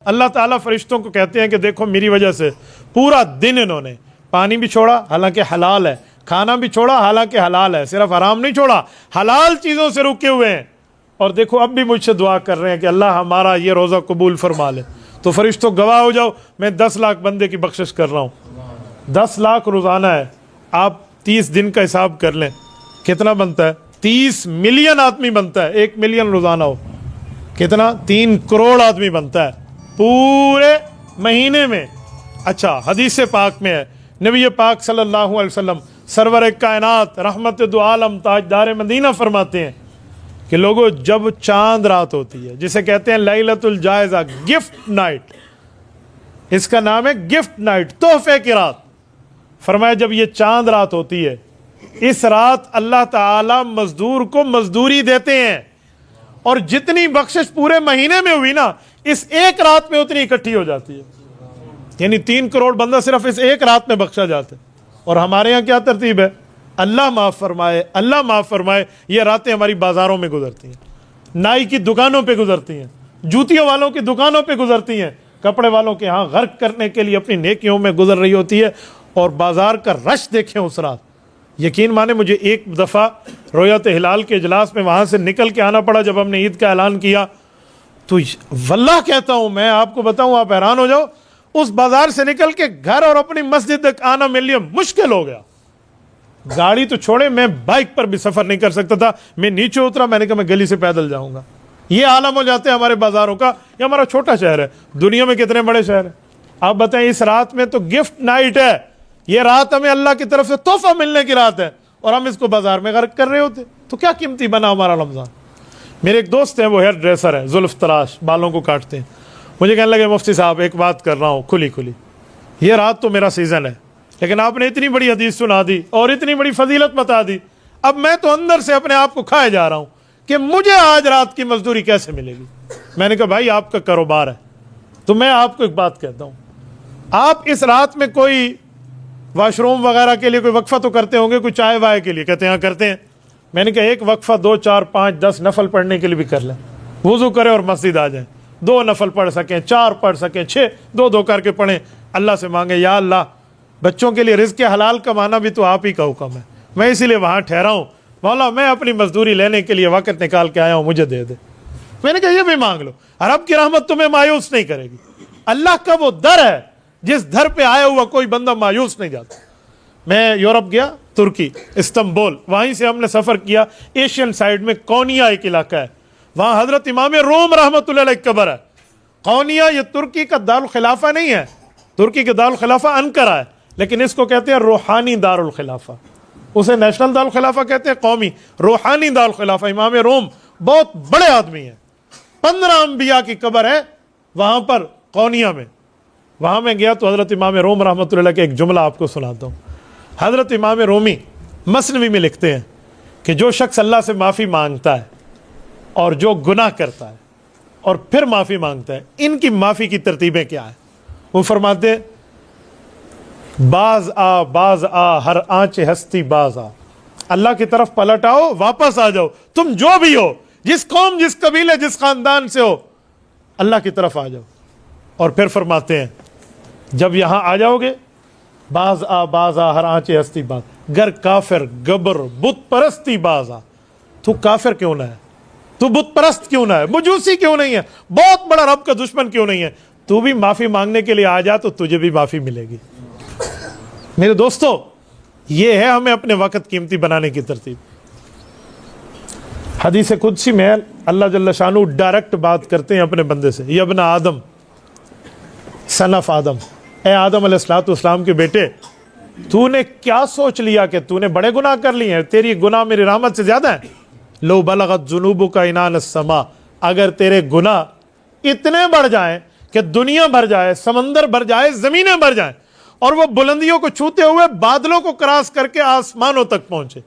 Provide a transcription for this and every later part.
अल्लाह ताला फरिश्तों को कहते हैं कि देखो मेरी वजह से पूरा दिन इन्होंने पानी भी छोड़ा, हालांकि हलाल है, खाना भी छोड़ा, हालांकि हलाल है, सिर्फ हराम नहीं छोड़ा, हलाल चीज़ों से रुके हुए हैं। और देखो अब भी मुझसे दुआ कर रहे हैं कि अल्लाह हमारा ये रोज़ा कबूल फरमा ले। तो फरिश्तों गवाह हो जाओ, मैं 10 लाख बंदे की बख्शिश कर रहा हूँ। 10 लाख रोज़ाना है, आप 30 दिन का हिसाब कर लें, कितना बनता है? 30 मिलियन आदमी बनता है। 1 मिलियन रोज़ाना हो, कितना? 3 करोड़ आदमी बनता है पूरे महीने में। अच्छा, हदीस पाक में है, नबी पाक सल्लल्लाहु अलैहि वसल्लम सरवर कायनात रहमत दो आलम ताजदार मदीना फरमाते हैं कि लोगों, जब चांद रात होती है, जिसे कहते हैं लैलतुल जायज़ा, गिफ्ट नाइट, इसका नाम है गिफ्ट नाइट, तोहफे की रात। फरमाया जब ये चांद रात होती है, इस रात अल्लाह ताला मजदूर को मजदूरी देते हैं, और जितनी बख्शिश पूरे महीने में हुई ना, इस एक रात में उतनी इकट्ठी हो जाती है। यानी 3 करोड़ बंदा सिर्फ इस एक रात में बख्शा जाता है। और हमारे यहाँ क्या तरतीब है? अल्लाह माफ़ फरमाए, अल्लाह माफ़ फरमाए, ये रातें हमारी बाज़ारों में गुजरती हैं, नाई की दुकानों पे गुजरती हैं, जूतियों वालों की दुकानों पे गुजरती हैं, कपड़े वालों के यहाँ गर्क करने के लिए अपनी नेकियों में गुजर रही होती है। और बाज़ार का रश देखें उस रात। यकीन माने, मुझे एक दफ़ा रोयत हिलाल के इजलास में वहाँ से निकल के आना पड़ा जब हमने ईद का ऐलान किया। तो वल्लाह कहता हूँ, मैं आपको बताऊँ, आप हैरान हो जाओ, उस बाजार से निकल के घर और अपनी मस्जिद तक आना मेरे लिए मुश्किल हो गया। गाड़ी तो छोड़े, मैं बाइक पर भी सफर नहीं कर सकता था। मैं नीचे उतरा, मैंने कहा मैं गली से पैदल जाऊंगा। ये आलम हो जाते हैं हमारे बाजारों का। ये हमारा छोटा शहर है, दुनिया में कितने बड़े शहर है। आप बताएं, इस रात में तो गिफ्ट नाइट है, ये रात हमें अल्लाह की तरफ से तोहफा मिलने की रात है, और हम इसको बाजार में गर्क कर रहे होते। तो क्या कीमती बना हमारा रमजान। मेरे एक दोस्त हैं, वो हेयर ड्रेसर है, जुल्फ तराश, बालों को काटते हैं। मुझे कहने लगे, मुफ्ती साहब एक बात कर रहा हूँ खुली खुली, ये रात तो मेरा सीज़न है, लेकिन आपने इतनी बड़ी हदीस सुना दी और इतनी बड़ी फजीलत बता दी, अब मैं तो अंदर से अपने आप को खाए जा रहा हूँ कि मुझे आज रात की मजदूरी कैसे मिलेगी। मैंने कहा भाई आपका कारोबार है, तो मैं आपको एक बात कहता हूँ, आप इस रात में कोई वाशरूम वगैरह के लिए कोई वक्फा तो करते होंगे, कोई चाय वाय के लिए? कहते हैं हाँ करते हैं। मैंने कहा एक वक्फा 2, 4, 5, 10 नफल पढ़ने के लिए भी कर लें। वुजू करें और मस्जिद आ जाएं, 2 नफल पढ़ सकें, 4 पढ़ सकें, 6, 2 करके पढ़ें, अल्लाह से मांगे, या अल्लाह बच्चों के लिए रिज़्क़ हलाल कमाना भी तो आप ही का हुक्म है, मैं इसीलिए वहाँ ठहरा हूँ, मौला मैं अपनी मजदूरी लेने के लिए वक़्त निकाल के आया हूँ, मुझे दे दे। मैंने कहा ये भी मांग लो, रब की रहमत तुम्हें मायूस नहीं करेगी। अल्लाह का वो दर है जिस दर पे आया हुआ कोई बंदा मायूस नहीं जाता। मैं यूरोप गया, तुर्की, इस्तांबुल, वहीं से हमने सफ़र किया। एशियन साइड में कौनिया एक इलाका है, वहाँ हज़रत इमाम रोम रहमतुल्लाह अलैह की कब्र है। कौनिया ये तुर्की का दारुल खिलाफा नहीं है, तुर्की के दारुल खिलाफा अनकरा है, लेकिन इसको कहते हैं रूहानी दारुल खिलाफा। उसे नेशनल दारुल खिलाफा कहते हैं, कौमी रूहानी दारुल खिलाफा। इमाम रोम बहुत बड़े आदमी हैं, 15 अंबिया की कब्र है वहाँ पर कौनिया में। वहाँ मैं गया तो हज़रत इमाम रोम रहमतुल्लाह के एक जुमला आपको सुनाता हूँ। हज़रत इमाम रोमी मसनवी में लिखते हैं कि जो शख्स अल्लाह से माफ़ी मांगता है और जो गुनाह करता है और फिर माफ़ी मांगता है, इनकी माफ़ी की तरतीबें क्या है। वो फरमाते, बाज आ हर आंच हस्ती बाज आ, अल्लाह की तरफ पलट आओ, वापस आ जाओ, तुम जो भी हो, जिस कौम, जिस कबीले, जिस ख़ानदान से हो, अल्लाह की तरफ आ जाओ। और फिर फरमाते हैं, जब यहाँ आ जाओगे, बाज आ हर आंचे हस्ती बाज, गर काफिर गबर बुत परस्ती बाज आ, तू काफिर क्यों ना है, तू बुत परस्त क्यों ना है, मजूसी क्यों नहीं है, बहुत बड़ा रब का दुश्मन क्यों नहीं है, तू भी माफ़ी मांगने के लिए आ जा, तो तुझे भी माफ़ी मिलेगी। मेरे दोस्तों, ये है हमें अपने वक़्त कीमती बनाने की तरतीब। हदीस कुदसी में अल्लाह जल्ल शानू डायरेक्ट बात करते हैं अपने बंदे से, या इब्न आदम, सन ऑफ आदम, ए आदम अलैहिस्सलाम के बेटे, तूने क्या सोच लिया कि तूने बड़े गुनाह कर लिए हैं, तेरी गुनाह मेरी रहमत से ज़्यादा है। लो बलगत जुनूबुका इनान अस्समा, अगर तेरे गुनाह इतने बढ़ जाएं कि दुनिया भर जाए, समंदर भर जाए, ज़मीनें भर जाएं, और वो बुलंदियों को छूते हुए बादलों को क्रॉस करके आसमानों तक पहुँचे,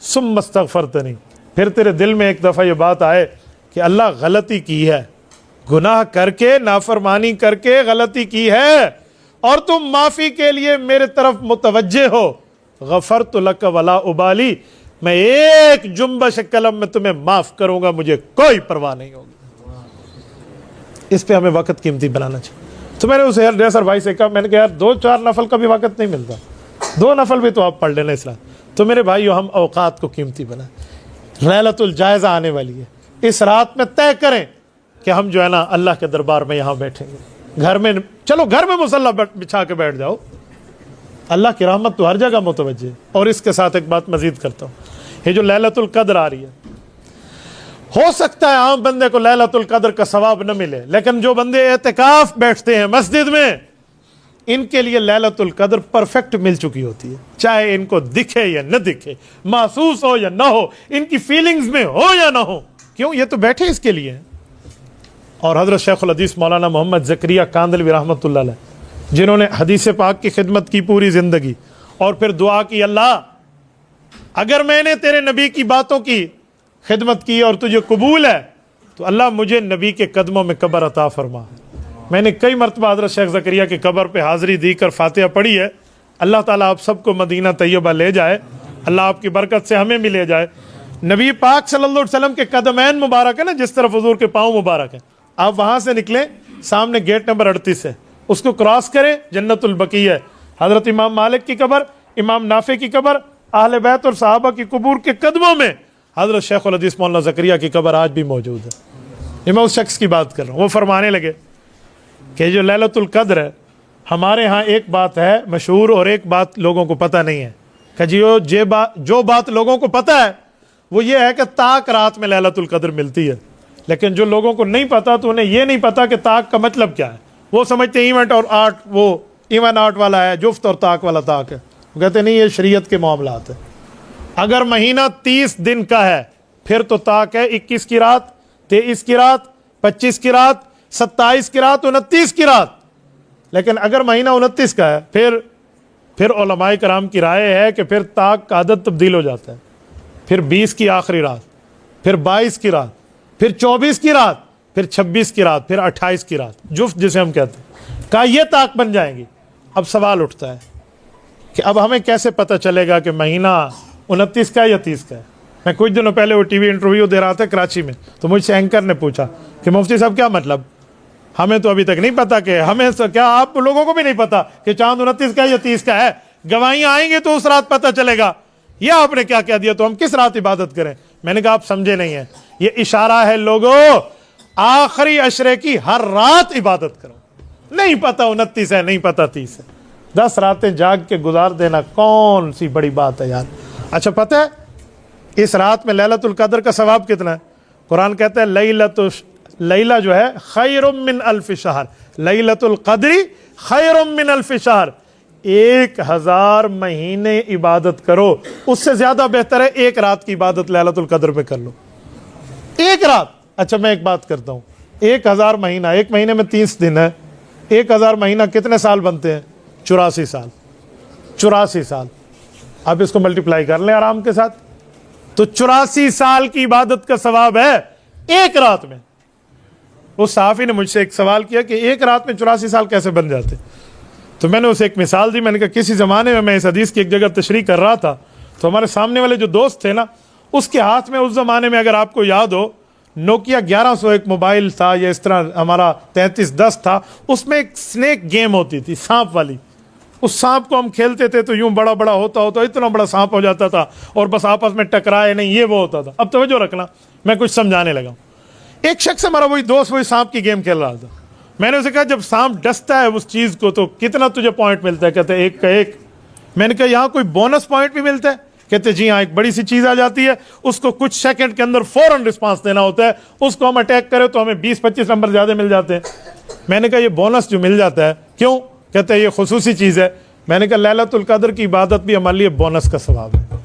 सुम्मा अस्तग़फ़रतनी, फिर तेरे दिल में एक दफ़ा ये बात आए कि अल्लाह गलती की है, गुनाह करके, नाफरमानी करके गलती की है, और तुम माफ़ी के लिए मेरे तरफ मुतवज्जे हो, गफ़रतु लक वला उबाली, मैं एक जुम्बश कलम में तुम्हें माफ़ करूँगा, मुझे कोई परवाह नहीं होगी। इस पे हमें वक्त कीमती बनाना चाहिए। तो मैंने उस हेयर ड्रेसर भाई से कहा, मैंने कहा यार 2-4 नफल का भी वक्त नहीं मिलता, 2 नफल भी तो आप पढ़ लेना इस रात। तो मेरे भाइयों, हम औकात को कीमती बनाएं। लैलतुल जायज़ा आने वाली है, इस रात में तय करें कि हम जो है ना अल्लाह के दरबार में यहाँ बैठेंगे। घर में चलो, घर में मुसल्ला बिछा के बैठ जाओ, अल्लाह की रहमत तो हर जगह मुतवज्जे है। और इसके साथ एक बात मजीद करता हूँ, ये जो लैलतुल कद्र आ रही है, हो सकता है आम बंदे को लैलतुल कद्र का सवाब न मिले, लेकिन जो बंदे एतिकाफ बैठते हैं मस्जिद में, इनके लिए लैलतुल कद्र परफेक्ट मिल चुकी होती है। चाहे इनको दिखे या न दिखे, महसूस हो या ना हो, इनकी फीलिंग्स में हो या ना हो, क्यों, ये तो बैठे इसके लिए हैं। और हज़रत शेखुल हदीस मौलाना मोहम्मद ज़करिया कांदलवी रहमतुल्लाह अलैह, जिन्होंने हदीस पाक की खिदमत की पूरी ज़िंदगी, और फिर दुआ की, अल्लाह अगर मैंने तेरे नबी की बातों की खिदमत की और तुझे कबूल है, तो अल्लाह मुझे नबी के कदमों में कब्र अता फरमा। मैंने कई मरतबा हज़रत शेख ज़करिया की कब्र पे हाज़िरी दी कर फातिहा पढ़ी है। अल्लाह ताला आप सबको मदीना तैयबा ले जाए, अल्लाह आपकी बरकत से हमें भी ले जाए। नबी पाक सल्लल्लाहु अलैहि वसल्लम के कदमैन मुबारक है ना, जिस तरफ हुजूर के पाँव मुबारक है, आप वहाँ से निकलें, सामने गेट नंबर 38 है, उसको क्रॉस करें, जन्नतुल बकी है। हज़रत इमाम मालिक की कब्र, इमाम नाफे की कब्र, अहले बैत और सहाबा की कबूर के कदमों में हज़रत शेखुल हदीस मौलाना ज़करिया की कब्र आज भी मौजूद है। मैं उस शख्स की बात कर रहा हूँ, वो फरमाने लगे कि जो लैलतुल कद्र है, हमारे यहाँ एक बात है मशहूर और एक बात लोगों को पता नहीं है। कि जो बात लोगों को पता है वो ये है कि ताक रात में लैलतुल कद्र मिलती है, लेकिन जो लोगों को नहीं पता तो उन्हें ये नहीं पता कि ताक का मतलब क्या है। वो समझते हैं इवेंट और आर्ट, वो इवन आर्ट वाला है, जुफ्त और ताक वाला ताक है। वो कहते नहीं, ये शरीयत के मामलात है। अगर महीना 30 दिन का है फिर तो ताक है 21 की रात, 23 की रात, 25 की रात, 27 की रात, 29 की रात। लेकिन अगर महीना 29 का है फिर उलमाए कराम की राय है कि फिर ताक का आदत तब्दील हो जाता है। फिर 20 की आखिरी रात, फिर 22 की रात, फिर 24 की रात, फिर 26 की रात, फिर 28 की रात, जुफ्त जिसे हम कहते हैं, का ये ताक बन जाएंगी। अब सवाल उठता है कि अब हमें कैसे पता चलेगा कि महीना 29 का है या 30 का है। मैं कुछ दिनों पहले वो टीवी इंटरव्यू दे रहा था कराची में, तो मुझसे एंकर ने पूछा कि मुफ्ती साहब क्या मतलब, हमें तो अभी तक नहीं पता कि हमें क्या आप लोगों को भी नहीं पता कि चांद 29 का है या 30 का है, गवाहियाँ आएंगे तो उस रात पता चलेगा। ये आपने क्या कह दिया, तो हम किस रात इबादत करें। मैंने कहा आप समझे नहीं है, ये इशारा है लोगों, आखिरी अशरे की हर रात इबादत करो। नहीं पता 29 है, नहीं पता 30 है, 10 रातें जाग के गुजार देना कौन सी बड़ी बात है यार। अच्छा पता है इस रात में लैलतुल कद्र का सवाब कितना है? कुरान कहता है लैला जो है खैरुम मिन अल्फ शहर, लैलतुल कद्री खैरुम मिन अल्फ शहर। 1000 महीने इबादत करो उससे ज्यादा बेहतर है एक रात की इबादत लैलतुल कद्र में कर लो, एक रात। अच्छा मैं एक बात करता हूँ, 1000 महीना, एक महीने में 30 दिन है, 1000 महीना कितने साल बनते हैं? 84 साल। 84 साल आप इसको मल्टीप्लाई कर लें आराम के साथ, तो 84 साल की इबादत का सवाब है एक रात में। उस सहाफी ने मुझसे एक सवाल किया कि एक रात में 84 साल कैसे बन जाते, तो मैंने उसे एक मिसाल दी। मैंने कहा किसी ज़माने में मैं इस हदीस की एक जगह तशरीह कर रहा था, तो हमारे सामने वाले जो दोस्त थे ना, उसके हाथ में उस ज़माने में अगर आपको याद हो नोकिया 1100 एक मोबाइल था, या इस तरह हमारा 3310 था, उसमें एक स्नेक गेम होती थी, सांप वाली। उस सांप को हम खेलते थे तो यूं बड़ा बड़ा होता होता इतना बड़ा सांप हो जाता था और बस आपस में टकराए नहीं, ये वो होता था। अब तवज्जो रखना, मैं कुछ समझाने लगा। एक शख्स हमारा वही दोस्त वही सांप की गेम खेल रहा था। मैंने उसे कहा जब सांप डसता है उस चीज़ को तो कितना तुझे पॉइंट मिलता है? कहते हैं 1 का 1। मैंने कहा यहाँ कोई बोनस पॉइंट भी मिलता है? कहते जी हाँ, एक बड़ी सी चीज़ आ जाती है, उसको कुछ सेकंड के अंदर फौरन रिस्पांस देना होता है, उसको हम अटैक करें तो हमें 20-25 नंबर ज़्यादा मिल जाते हैं। मैंने कहा ये बोनस जो मिल जाता है क्यों? कहते हैं ये खुसूसी चीज़ है। मैंने कहा लैलतुल कद्र की इबादत भी हमारे लिए बोनस का सवाब है।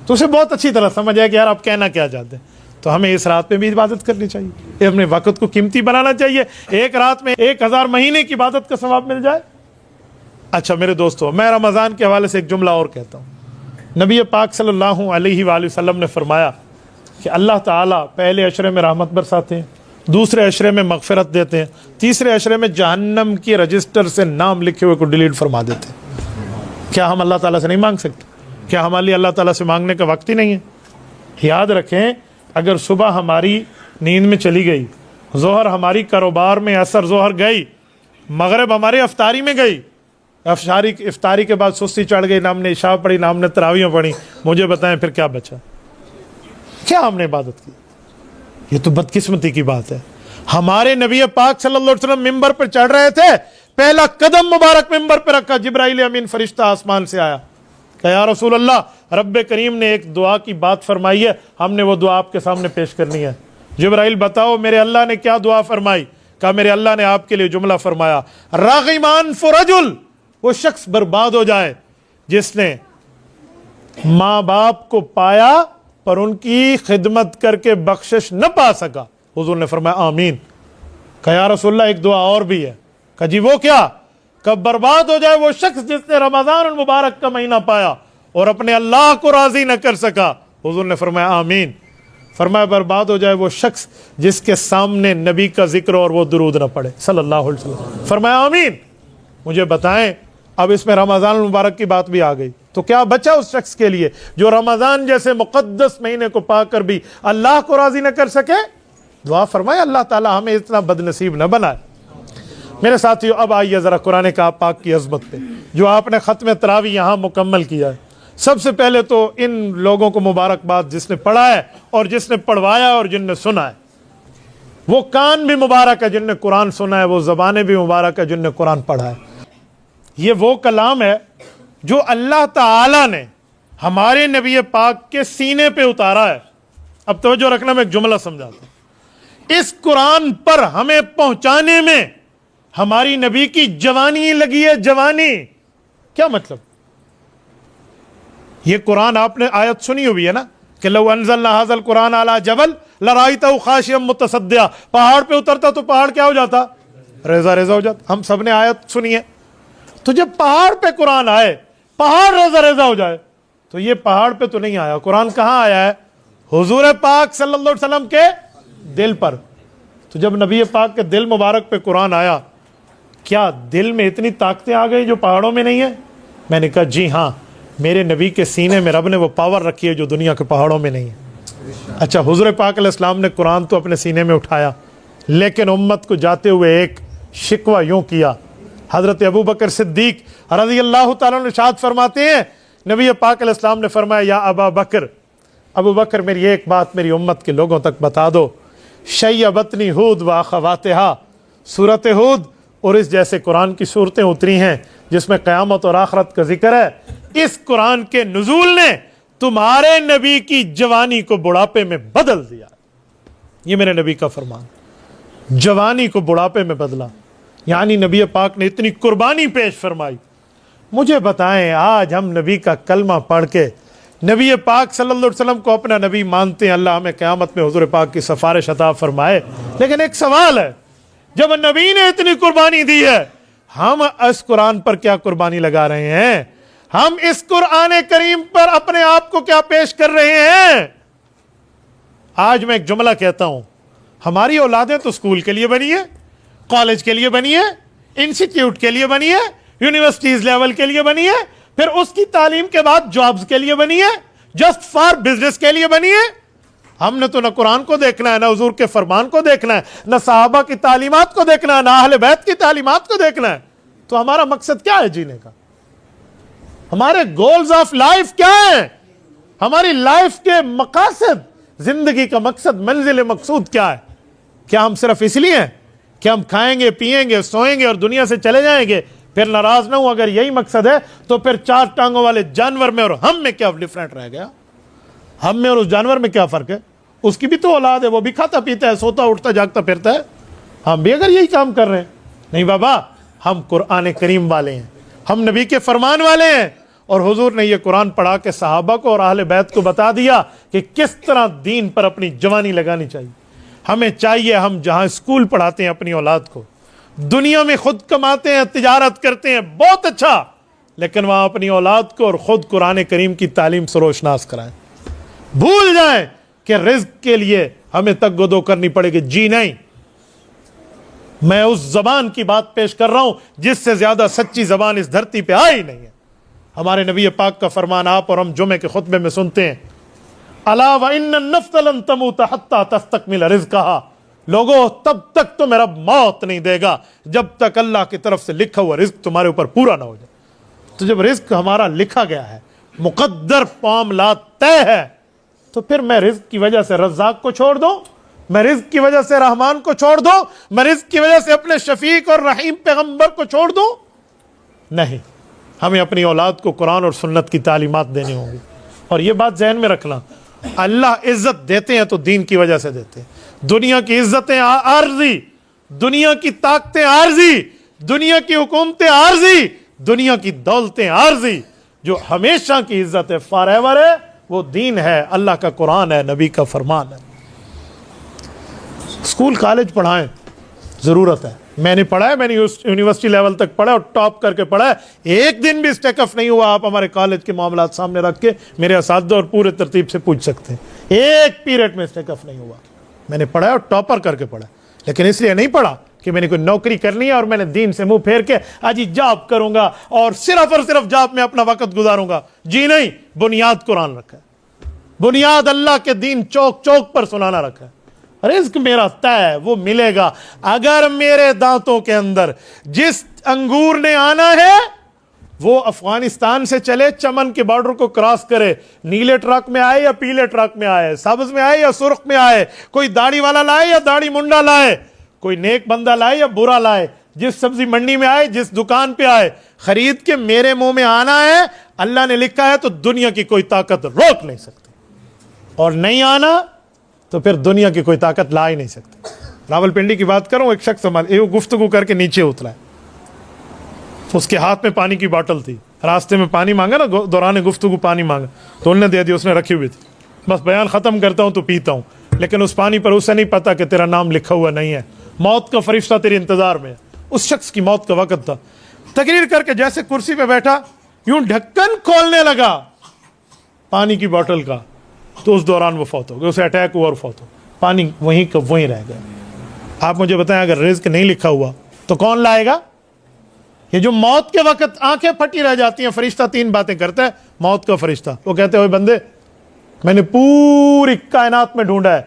तो उसे बहुत अच्छी तरह समझ आया कि यार आप कहना क्या चाहते हैं। तो हमें इस रात में भी इबादत करनी चाहिए, ये अपने वक़्त को कीमती बनाना चाहिए। एक रात में 1000 महीने की इबादत का सवाब मिल जाए। अच्छा मेरे दोस्तों, मैं रमज़ान के हवाले से एक जुमला और कहता हूँ। नबी पाक सल्लल्लाहु अलैहि वसल्लम ने फरमाया कि अल्लाह ताला पहले अशरे में रहमत बरसाते हैं, दूसरे अशरे में मगफिरत देते हैं, तीसरे अशरे में जहन्नम के रजिस्टर से नाम लिखे हुए को डिलीट फरमा देते हैं। क्या हम अल्लाह ताला से नहीं मांग सकते? क्या हमारे लिए अल्लाह ताला से मांगने का वक्त ही नहीं है? याद रखें, अगर सुबह हमारी नींद में चली गई जोहर हमारी कारोबार में, असर जोहर गई, मगरिब हमारी अफ्तारी में गई, इफ्तारी के बाद सुस्ती चढ़ गई, ना हमने इशा पढ़ी ना हमने तरावियाँ पढ़ी। मुझे बताएं फिर क्या बचा, क्या हमने इबादत की? ये तो बदकिस्मती की बात है। हमारे नबी पाक सल्लल्लाहु अलैहि वसल्लम मिंबर पर चढ़ रहे थे, पहला कदम मुबारक मिंबर पर रखा, जिब्राइल अमीन फरिश्ता आसमान से आया, कहा या रसूल अल्लाह, रब्बे करीम ने एक दुआ की बात फरमाई है, हमने वो दुआ आपके सामने पेश करनी है। जिब्राइल बताओ मेरे अल्लाह ने क्या दुआ फरमाई? कहा मेरे अल्लाह ने आपके लिए जुमला फरमाया, रागिमान फुरजुल, वो शख्स बर्बाद हो जाए जिसने माँ बाप को पाया पर उनकी खिदमत करके बख्शिश न पा सका। हुजूर ने फरमाया आमीन। कहा या रसूलल्लाह एक दुआ और भी है। कहा जी वो क्या? कब बर्बाद हो जाए वो शख्स जिसने रमजान मुबारक का महीना पाया और अपने अल्लाह को राजी न कर सका। हुजूर ने फरमाया आमीन। फरमाया बर्बाद हो जाए वो शख्स जिसके सामने नबी का जिक्र और वो दुरूद न पढ़े सल्लल्लाहु अलैहि वसल्लम। फरमाया आमीन। मुझे बताएं, अब इसमें रमजान मुबारक की बात भी आ गई, तो क्या बचा उस शख्स के लिए जो रमजान जैसे मुकद्दस महीने को पाकर भी अल्लाह को राजी न कर सके? दुआ फरमाए अल्लाह ताला हमें इतना बदनसीब न बनाए। मेरे साथियों, अब आइए जरा कुरान पाक की अजमत पे, जो आपने खत्म तरावी यहाँ मुकम्मल किया है। सबसे पहले तो इन लोगों को मुबारकबाद जिसने पढ़ा है और जिसने पढ़वाया और जिनने सुना है। वो कान भी मुबारक है जिनने कुरान सुना है, वो ज़बानें भी मुबारक है जिनने कुरान पढ़ा है। ये वो कलाम है जो अल्लाह ताला ने हमारे नबी पाक के सीने पे उतारा है। अब तवज्जो रखना, मैं एक जुमला समझाता हूं। इस कुरान पर हमें पहुंचाने में हमारी नबी की जवानी लगी है। जवानी क्या मतलब? ये कुरान आपने आयत सुनी हुई है ना कि लौ अनज़लना हाज़ल कुरान अला जबल लराइतहु खाशियम मुतसद्दिया। पहाड़ पे उतरता तो पहाड़ क्या हो जाता? रेजा रेजा हो जाता। हम सब ने आयत सुनी है। तो जब पहाड़ पे कुरान आए, पहाड़ रेजा रेजा हो जाए, तो ये पहाड़ पे तो नहीं आया। कुरान कहां आया है? हुजूर पाक सल्लल्लाहु अलैहि वसल्लम के दिल पर। तो जब नबी पाक के दिल मुबारक पे कुरान आया, क्या दिल में इतनी ताकतें आ गई जो पहाड़ों में नहीं है? मैंने कहा जी हाँ, मेरे नबी के सीने में रब ने वो पावर रखी है जो दुनिया के पहाड़ों में नहीं है। अच्छा, हुजूर पाक अलैहिस्सलाम ने कुरान तो अपने सीने में उठाया, लेकिन उम्मत को जाते हुए एक शिकवा यूं किया। हज़रत अबू बकर सिद्दीक रज़ी अल्लाह ताला अन्हु इरशाद फरमाते हैं, नबी पाक अलैहिस्सलाम ने फरमाया या अबा बकर, अबू बकर मेरी एक बात मेरी उम्मत के लोगों तक बता दो। शय्यबतनी हूद व अख़वातिहा, सूरत हूद और इस जैसे कुरान की सूरतें उतरी हैं जिसमें क़यामत और आखरत का जिक्र है। इस कुरान के नुज़ूल ने तुम्हारे नबी की जवानी को बुढ़ापे में बदल दिया। ये मेरे नबी का फरमान, जवानी को बुढ़ापे में बदला, यानी नबी पाक ने इतनी कुर्बानी पेश फरमाई। मुझे बताएं, आज हम नबी का कलमा पढ़ के नबी पाक सल्लल्लाहु अलैहि वसल्लम को अपना नबी मानते हैं, अल्लाह हमें क़यामत में हुजूर पाक की सिफारिश अता फरमाए। लेकिन एक सवाल है, जब नबी ने इतनी कुर्बानी दी है, हम इस कुरान पर क्या कुर्बानी लगा रहे हैं? हम इस कुरान करीम पर अपने आप को क्या पेश कर रहे हैं? आज मैं एक जुमला कहता हूं, हमारी औलादें तो स्कूल के लिए बनी है, कॉलेज के लिए बनी है, इंस्टीट्यूट के लिए बनी है, यूनिवर्सिटीज लेवल के लिए बनी है, फिर उसकी तालीम के बाद जॉब्स के लिए बनी है, जस्ट फॉर बिजनेस के लिए बनी है। हमने तो न कुरान को देखना है, न हुजूर के फरमान को देखना है, न सहाबा की तालीमात को देखना है, न अहले बैत की तालीमात को देखना है। तो हमारा मकसद क्या है जीने का? हमारे गोल्स ऑफ लाइफ क्या है? हमारी लाइफ के मकासद, जिंदगी का मकसद, मंजिल मकसूद क्या है? क्या हम सिर्फ इसलिए हैं कि हम खाएंगे पिएंगे सोएंगे और दुनिया से चले जाएंगे, फिर नाराज ना हो? अगर यही मकसद है तो फिर चार टांगों वाले जानवर में और हम में क्या डिफरेंट रह गया? हम में और उस जानवर में क्या फर्क है? उसकी भी तो औलाद है, वो भी खाता पीता है, सोता उठता जागता फिरता है। हम भी अगर यही काम कर रहे हैं, नहीं बाबा, हम कुरान करीम वाले हैं, हम नबी के फरमान वाले हैं। और हुजूर ने ये कुरान पढ़ा के सहाबा को और अहले बैत को बता दिया कि किस तरह दीन पर अपनी जवानी लगानी चाहिए। हमें चाहिए, हम जहां स्कूल पढ़ाते हैं अपनी औलाद को, दुनिया में खुद कमाते हैं, तिजारत करते हैं, बहुत अच्छा, लेकिन वहां अपनी औलाद को और खुद कुरान करीम की तालीम से रोशनास कराएं। भूल जाएं कि रिज्क के लिए हमें तगदो करनी पड़ेगी। जी नहीं, मैं उस जबान की बात पेश कर रहा हूं जिससे ज्यादा सच्ची जबान इस धरती पे आई नहीं है। हमारे नबी पाक का फरमान आप और हम जुमे के खुतबे में सुनते हैं, अला व इन्न नफ्स लन तमूत हत्ता तस्तकमिल रिज़्क़हा। लोगों तब तक तो मेरा मौत नहीं देगा जब तक अल्लाह की तरफ से लिखा हुआ रिस्क तुम्हारे ऊपर पूरा ना हो जाए। तो जब रिस्क हमारा लिखा गया है, मुकद्दर मामला तय है, तो फिर मैं रिस्क की वजह से रज़्ज़ाक़ को छोड़ दूं, मैं रिस्क की वजह से रहमान को छोड़ दूं, मैं रिस्क की वजह से अपने शफीक और रहीम पैगंबर को छोड़ दूं? नहीं, हमें अपनी औलाद को कुरान और सुन्नत की तालीमात देनी होंगी। और ये बात जहन में रखना, अल्लाह इज्जत देते हैं तो दीन की वजह से देते हैं। दुनिया की इज्जतें आर्जी, दुनिया की ताकतें आर्जी, दुनिया की हुकूमतें आर्जी, दुनिया की दौलतें आर्जी। जो हमेशा की इज्जत है, फॉरएवर है, वो दीन है, अल्लाह का कुरान है, नबी का फरमान है। स्कूल कॉलेज पढ़ाएं, ज़रूरत है। मैंने पढ़ा है, मैंने यूनिवर्सिटी लेवल तक पढ़ा और टॉप करके पढ़ा है। एक दिन भी स्टेकअप नहीं हुआ। आप हमारे कॉलेज के मामलात सामने रख के मेरे असातिज़ा और पूरे तरतीब से पूछ सकते हैं, एक पीरियड में स्टेकअप नहीं हुआ। मैंने पढ़ा है और टॉपर करके पढ़ा, लेकिन इसलिए नहीं पढ़ा कि मैंने कोई नौकरी करनी है और मैंने दीन से मुंह फेर के आज ही जॉब करूंगा और सिर्फ जॉब में अपना वक्त गुजारूंगा। जी नहीं, बुनियाद कुरान रखा है, बुनियाद अल्लाह के दीन चौक चौक पर सुनाना रखा है। रिज़्क मेरा तय है, वो मिलेगा। अगर मेरे दांतों के अंदर जिस अंगूर ने आना है वो अफगानिस्तान से चले, चमन के बॉर्डर को क्रॉस करे, नीले ट्रक में आए या पीले ट्रक में आए, सब्ज में आए या सुर्ख में आए, कोई दाढ़ी वाला लाए या दाढ़ी मुंडा लाए, कोई नेक बंदा लाए या बुरा लाए, जिस सब्जी मंडी में आए, जिस दुकान पे आए, खरीद के मेरे मुंह में आना है, अल्लाह ने लिखा है, तो दुनिया की कोई ताकत रोक नहीं सकती। और नहीं आना तो फिर दुनिया की कोई ताकत ला ही नहीं सकती। रावलपिंडी की बात करूं, एक शख्स गुफ्तगू करके नीचे उतरा है, उसके हाथ में पानी की बोतल थी, रास्ते में पानी मांगा ना, दौरान गुफ्तगू पानी मांगा तो उन्होंने दे दिया, उसने रखी हुई थी। बस बयान ख़त्म करता हूँ तो पीता हूँ, लेकिन उस पानी पर उसे नहीं पता कि तेरा नाम लिखा हुआ नहीं है, मौत का फरिश्ता तेरे इंतज़ार में है। उस शख्स की मौत का वक़्त था। तकरीर करके जैसे कुर्सी पे बैठा, यूं ढक्कन खोलने लगा पानी की बोतल का, तो उस दौरान वो फौत हो गया, उसे अटैक हुआ और फौत हो, पानी वहीं का वहीं रह गया। आप मुझे बताएं, अगर रिज़्क नहीं लिखा हुआ तो कौन लाएगा? ये जो मौत के वक्त आंखें फटी रह जाती हैं, फरिश्ता तीन बातें करता है, मौत का फरिश्ता, वो कहते हैं, बंदे मैंने पूरी कायनात में ढूंढा है,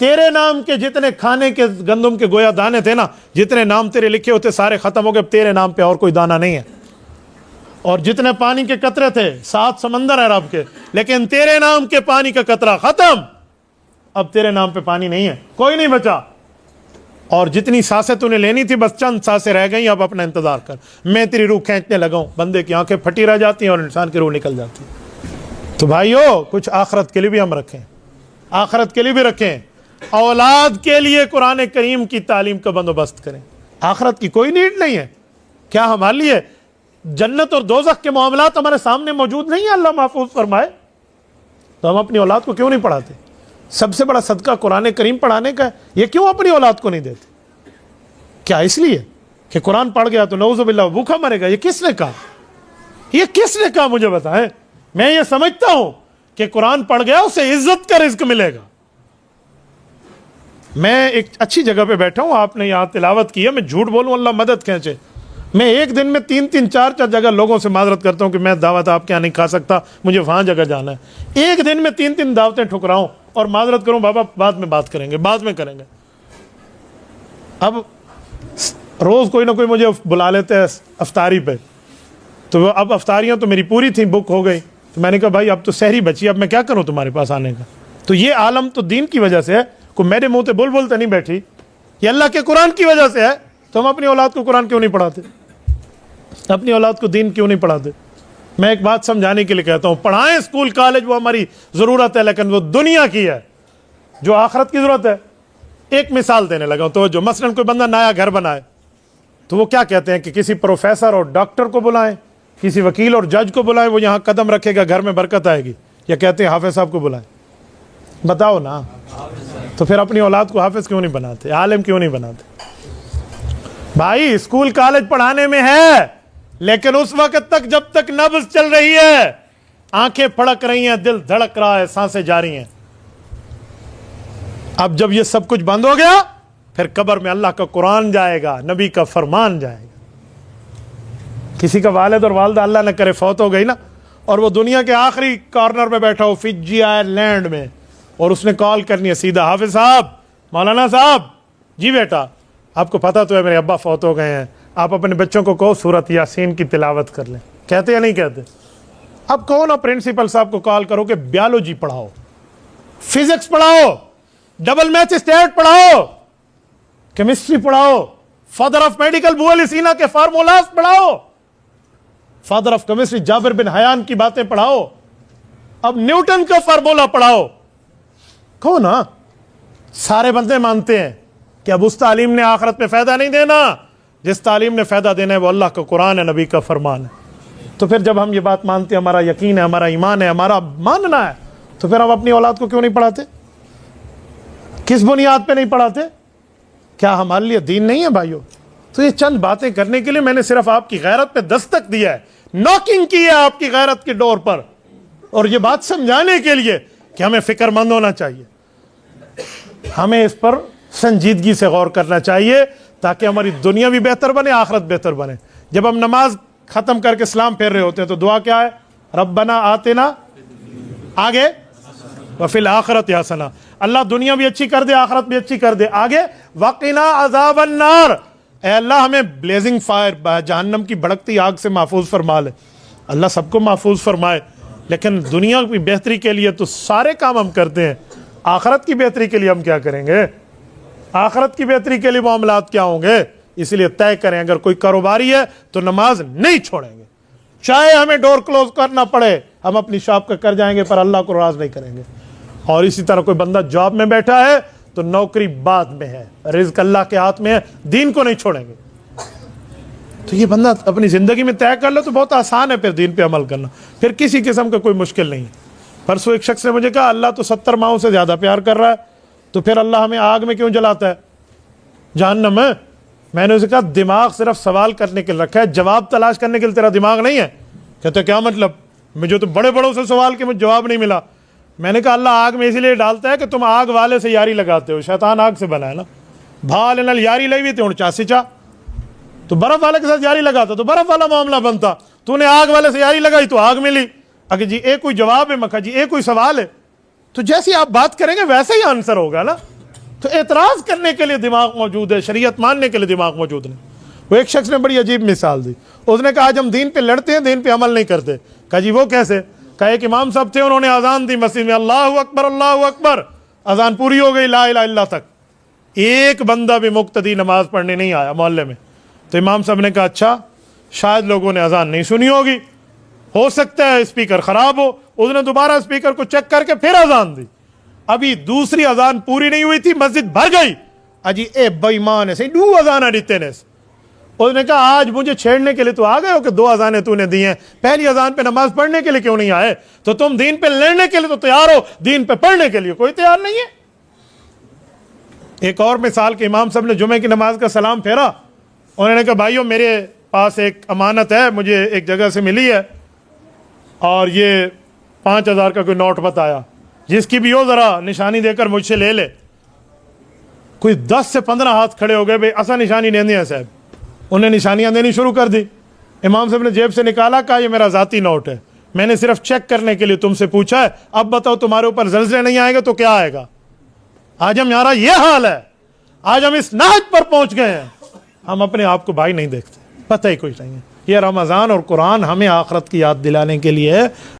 तेरे नाम के जितने खाने के गंदम के गोया दाने थे ना, जितने नाम तेरे लिखे होते सारे खत्म हो गए, तेरे नाम पे और कोई दाना नहीं है। और जितने पानी के कतरे थे, 7 समंदर है रब के, लेकिन तेरे नाम के पानी का कतरा खत्म, अब तेरे नाम पे पानी नहीं है, कोई नहीं बचा। और जितनी सांसें तूने लेनी थी, बस चंद सांसें रह गई, अब अपना इंतजार कर, मैं तेरी रूह खींचने लगा हूं। बंदे की आंखें फटी रह जाती हैं और इंसान की रूह निकल जाती है। तो भाइयों, कुछ आखरत के लिए भी हम रखें, आखरत के लिए भी रखें, औलाद के लिए कुरान करीम की तालीम का बंदोबस्त करें। आखरत की कोई नीड नहीं है। क्या हमारे लिए जन्नत और दोज़ख के मामलात हमारे सामने मौजूद नहीं है? अल्लाह महफूज फरमाए, तो हम अपनी औलाद को क्यों नहीं पढ़ाते? सबसे बड़ा सदका कुरान करीम पढ़ाने का है, ये क्यों अपनी औलाद को नहीं देते? क्या इसलिए कि कुरान पढ़ गया तो नऊज़ुबिल्लाह भूखा मरेगा? ये किसने कहा? ये किसने कहा मुझे बताएं। मैं ये समझता हूं कि कुरान पढ़ गया उसे इज्जत का रिज़्क मिलेगा। मैं एक अच्छी जगह पे बैठा हूं, आपने यहां तिलावत की है, मैं झूठ बोलूं अल्लाह मदद खींचे, मैं एक दिन में 3-3, 4-4 जगह लोगों से माजरत करता हूं कि मैं दावत आपके यहाँ नहीं खा सकता, मुझे वहां जगह जाना है। एक दिन में 3-3 दावतें ठुकराऊं और माजरत करूं, बाबा बाद में बात करेंगे, बाद में करेंगे। अब रोज कोई ना कोई मुझे बुला लेते हैं अफ्तारी पे, तो अब अफ्तारियां तो मेरी पूरी थी, बुक हो गई, तो मैंने कहा भाई अब तो सहरी बची, अब मैं क्या करूं तुम्हारे पास आने का? तो ये आलम तो दीन की वजह से है, को मेरे मुंह पे बुलबुल तो नहीं बैठी, ये अल्लाह के कुरान की वजह से है। तो हम अपनी औलाद को कुरान क्यों नहीं पढ़ाते? अपनी औलाद को दीन क्यों नहीं पढ़ाते? मैं एक बात समझाने के लिए कहता हूं, पढ़ाएं स्कूल कॉलेज, वो हमारी ज़रूरत है, लेकिन वो दुनिया की है जो आखरत की ज़रूरत है। एक मिसाल देने लगा तो जो मसलन कोई बंदा नया घर बनाए, तो वो क्या कहते हैं कि किसी प्रोफेसर और डॉक्टर को बुलाएं, किसी वकील और जज को बुलाएं, वो यहाँ कदम रखेगा, घर में बरकत आएगी, या कहते हैं हाफिज साहब को बुलाएं? बताओ ना। तो फिर अपनी औलाद को हाफिज क्यों नहीं बनाते, आलिम क्यों नहीं बनाते? भाई स्कूल कॉलेज पढ़ाने में है, लेकिन उस वक्त तक जब तक नब्ज चल रही है, आंखें फड़क रही हैं, दिल धड़क रहा है, सांसें जा रही हैं। अब जब ये सब कुछ बंद हो गया, फिर कब्र में अल्लाह का कुरान जाएगा, नबी का फरमान जाएगा। किसी का वालिद और वालदा अल्लाह न करे फौत हो गई ना, और वो दुनिया के आखिरी कॉर्नर में बैठा हो, फिजी आइलैंड में, और उसने कॉल करनी है सीधा, हाफिज साहब, मौलाना साहब, जी बेटा, आपको पता तो है मेरे अब्बा फौत हो गए हैं, आप अपने बच्चों को कहो सूरत यासीन की तिलावत कर लें। कहते या नहीं कहते? अब कहो ना प्रिंसिपल साहब को कॉल करो कि बायोलॉजी पढ़ाओ, फिजिक्स पढ़ाओ, डबल मैच स्टेट पढ़ाओ, केमिस्ट्री पढ़ाओ, फादर ऑफ मेडिकल बुअल सीना के फार्मूलाज पढ़ाओ, फादर ऑफ केमिस्ट्री जाबिर बिन हयान की बातें पढ़ाओ, अब न्यूटन का फार्मूला पढ़ाओ। कहो ना। सारे बंदे मानते हैं कि अब उस तालीम ने आखिरत में फायदा नहीं देना, जिस तालीम ने फायदा देना है वो अल्लाह का कुरान है, नबी का फरमान है। तो फिर जब हम ये बात मानते हैं, हमारा यकीन है, हमारा ईमान है, हमारा मानना है, तो फिर हम अपनी औलाद को क्यों नहीं पढ़ाते? किस बुनियाद पे नहीं पढ़ाते? क्या हमारे लिए दीन नहीं है भाइयों? तो ये चंद बातें करने के लिए मैंने सिर्फ आपकी गैरत पे दस्तक दिया है, नॉकिंग की है आपकी गैरत की डोर पर, और ये बात समझाने के लिए कि हमें फिक्रमंद होना चाहिए, हमें इस पर संजीदगी से गौर करना चाहिए ताकि हमारी दुनिया भी बेहतर बने, आखिरत बेहतर बने। जब हम नमाज खत्म करके सलाम फेर रहे होते हैं तो दुआ क्या है? रब्बना आतिना, आगे वफिल आखिरत हसना, अल्लाह दुनिया भी अच्छी कर दे, आखिरत भी अच्छी कर दे, आगे वकीना अज़ाबन नार, ए अल्लाह हमें ब्लेजिंग फायर, जहन्नम की भड़कती आग से महफूज फरमा ले। अल्लाह सबको महफूज फरमाए, लेकिन दुनिया की बेहतरी के लिए तो सारे काम हम करते हैं, आखिरत की बेहतरी के लिए हम क्या करेंगे? आखिरत की बेहतरी के लिए मामलात क्या होंगे? इसलिए तय करें, अगर कोई कारोबारी है तो नमाज नहीं छोड़ेंगे, चाहे हमें डोर क्लोज करना पड़े, हम अपनी शॉप का कर जाएंगे पर अल्लाह को नाराज नहीं करेंगे। और इसी तरह कोई बंदा जॉब में बैठा है तो नौकरी बाद में है, रिज़्क अल्लाह के हाथ में है, दीन को नहीं छोड़ेंगे। तो ये बंदा अपनी ज़िंदगी में तय कर लो तो बहुत आसान है फिर दीन पे अमल करना, फिर किसी किस्म का कोई मुश्किल नहीं है। परसों एक शख्स ने मुझे कहा अल्लाह तो 70 माओं से ज़्यादा प्यार कर रहा है, तो फिर अल्लाह हमें आग में क्यों जलाता है, जहन्नम में? मैंने उसे कहा दिमाग सिर्फ सवाल करने के लिए रखा है, जवाब तलाश करने के लिए तेरा दिमाग नहीं है। कहते क्या मतलब? मुझे तो बड़े बड़ों से सवाल के मुझे जवाब नहीं मिला। मैंने कहा अल्लाह आग में इसीलिए डालता है कि तुम आग वाले से यारी लगाते हो, शैतान आग से बना है ना, भाल नल यारी लगी थी चासी चा, तो बर्फ वाले के साथ यारी लगाता तो बर्फ वाला मामला बनता, तूने आग वाले से यारी लगाई तो आग मिली। अगर जी एक कोई जवाब है मक्का जी, एक कोई सवाल है, तो जैसी आप बात करेंगे वैसे ही आंसर होगा ना। तो एतराज करने के लिए दिमाग मौजूद है, शरीयत मानने के लिए दिमाग मौजूद नहीं। वो एक शख्स ने बड़ी अजीब मिसाल दी, उसने कहा आज हम दीन पे लड़ते हैं, दीन पे अमल नहीं करते। कहा जी वो कैसे? कहा एक इमाम साहब थे, उन्होंने अजान दी मस्जिद में, अल्लाह अकबर, अजान पूरी हो गई, ला इलाहा इल्लल्लाह तक, एक बंदा भी मुक्तदी नमाज पढ़ने नहीं आया मोहल्ले में। तो इमाम साहब ने कहा अच्छा, शायद लोगों ने अजान नहीं सुनी होगी, हो सकता है स्पीकर खराब हो। उसने दोबारा स्पीकर को चेक करके फिर अजान दी, अभी दूसरी अजान पूरी नहीं हुई थी, मस्जिद भर गई। अजी ए बेईमान है सही, दो अजाना देते ने। उसने कहा आज मुझे छेड़ने के लिए तो आ गए हो कि 2 अजानें तूने दी हैं, पहली अजान पे नमाज पढ़ने के लिए क्यों नहीं आए? तो तुम दीन पे लड़ने के लिए तो तैयार हो, दीन पे पढ़ने के लिए कोई तैयार नहीं है। एक और मिसाल के इमाम साहब ने जुमे की नमाज का सलाम फेरा, उन्होंने कहा भाइयों मेरे पास एक अमानत है, मुझे एक जगह से मिली है, और ये 5000 का कोई नोट बताया, जिसकी भी हो ज़रा निशानी देकर मुझसे ले ले। कोई 10 से 15 हाथ खड़े हो गए, भाई असा निशानी नहीं है साहब। उन्हें निशानियां देनी शुरू कर दी। इमाम साहब ने जेब से निकाला, कहा ये मेरा ज़ाती नोट है, मैंने सिर्फ चेक करने के लिए तुमसे पूछा है, अब बताओ तुम्हारे ऊपर ज़लज़ले नहीं आएगा तो क्या आएगा? आज हमारा ये हाल है, आज हम इस नहज पर पहुंच गए हैं, हम अपने आप को भाई नहीं देखते, पता ही कुछ नहीं है। ये रमज़ान और कुरान हमें आखिरत की याद दिलाने के लिए है।